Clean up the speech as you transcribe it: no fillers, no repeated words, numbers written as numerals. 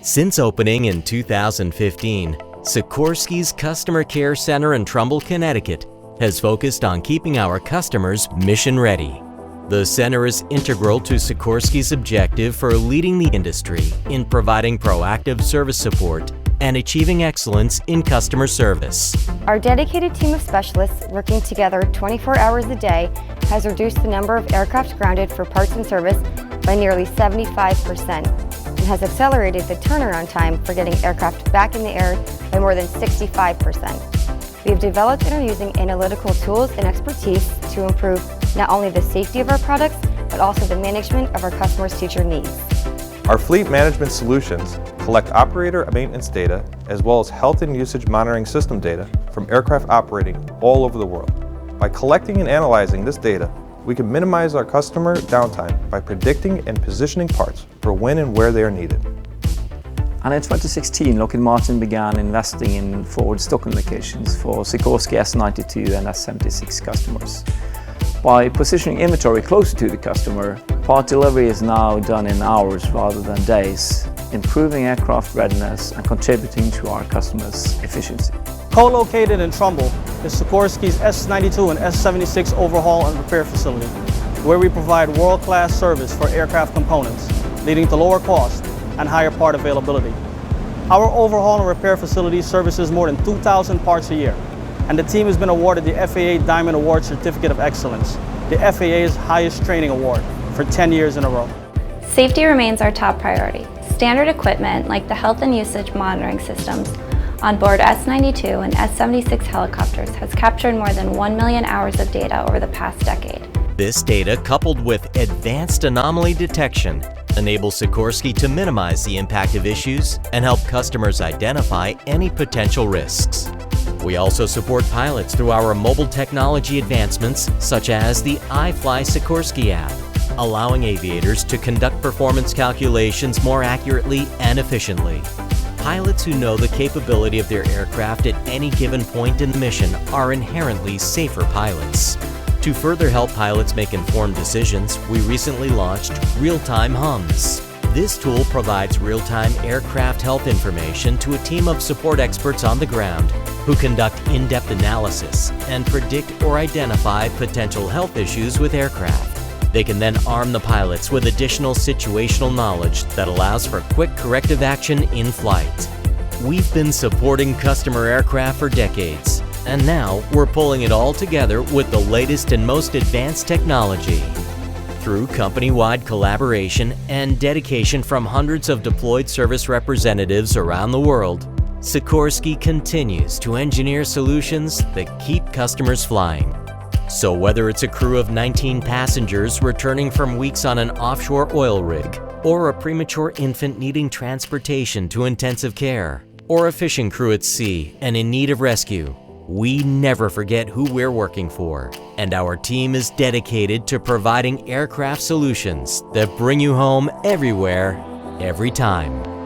Since opening in 2015, Sikorsky's Customer Care Center in Trumbull, Connecticut has focused on keeping our customers mission-ready. The center is integral to Sikorsky's objective for leading the industry in providing proactive service support and achieving excellence in customer service. Our dedicated team of specialists working together 24 hours a day has reduced the number of aircraft grounded for parts and service by nearly 75% and has accelerated the turnaround time for getting aircraft back in the air by more than 65%. We have developed and are using analytical tools and expertise to improve not only the safety of our products, but also the management of our customers' future needs. Our fleet management solutions collect operator maintenance data as well as health and usage monitoring system data from aircraft operating all over the world. By collecting and analyzing this data, we can minimize our customer downtime by predicting and positioning parts for when and where they are needed. And in 2016, Lockheed Martin began investing in forward stocking locations for Sikorsky S-92 and S-76 customers. By positioning inventory closer to the customer, part delivery is now done in hours rather than days, improving aircraft readiness and contributing to our customers' efficiency. Co-located in Trumbull is Sikorsky's S-92 and S-76 overhaul and repair facility, where we provide world-class service for aircraft components, leading to lower cost and higher part availability. Our overhaul and repair facility services more than 2,000 parts a year, and the team has been awarded the FAA Diamond Award Certificate of Excellence, the FAA's highest training award, for 10 years in a row. Safety remains our top priority. Standard equipment like the health and usage monitoring systems on board S-92 and S-76 helicopters has captured more than 1 million hours of data over the past decade. This data, coupled with advanced anomaly detection, enables Sikorsky to minimize the impact of issues and help customers identify any potential risks. We also support pilots through our mobile technology advancements such as the iFly Sikorsky app, allowing aviators to conduct performance calculations more accurately and efficiently. Pilots who know the capability of their aircraft at any given point in the mission are inherently safer pilots. To further help pilots make informed decisions, we recently launched Real-Time HUMS. This tool provides real-time aircraft health information to a team of support experts on the ground who conduct in-depth analysis and predict or identify potential health issues with aircraft. They can then arm the pilots with additional situational knowledge that allows for quick corrective action in flight. We've been supporting customer aircraft for decades, and now we're pulling it all together with the latest and most advanced technology. Through company-wide collaboration and dedication from hundreds of deployed service representatives around the world, Sikorsky continues to engineer solutions that keep customers flying. So whether it's a crew of 19 passengers returning from weeks on an offshore oil rig, or a premature infant needing transportation to intensive care, or a fishing crew at sea and in need of rescue, we never forget who we're working for, and our team is dedicated to providing aircraft solutions that bring you home everywhere, every time.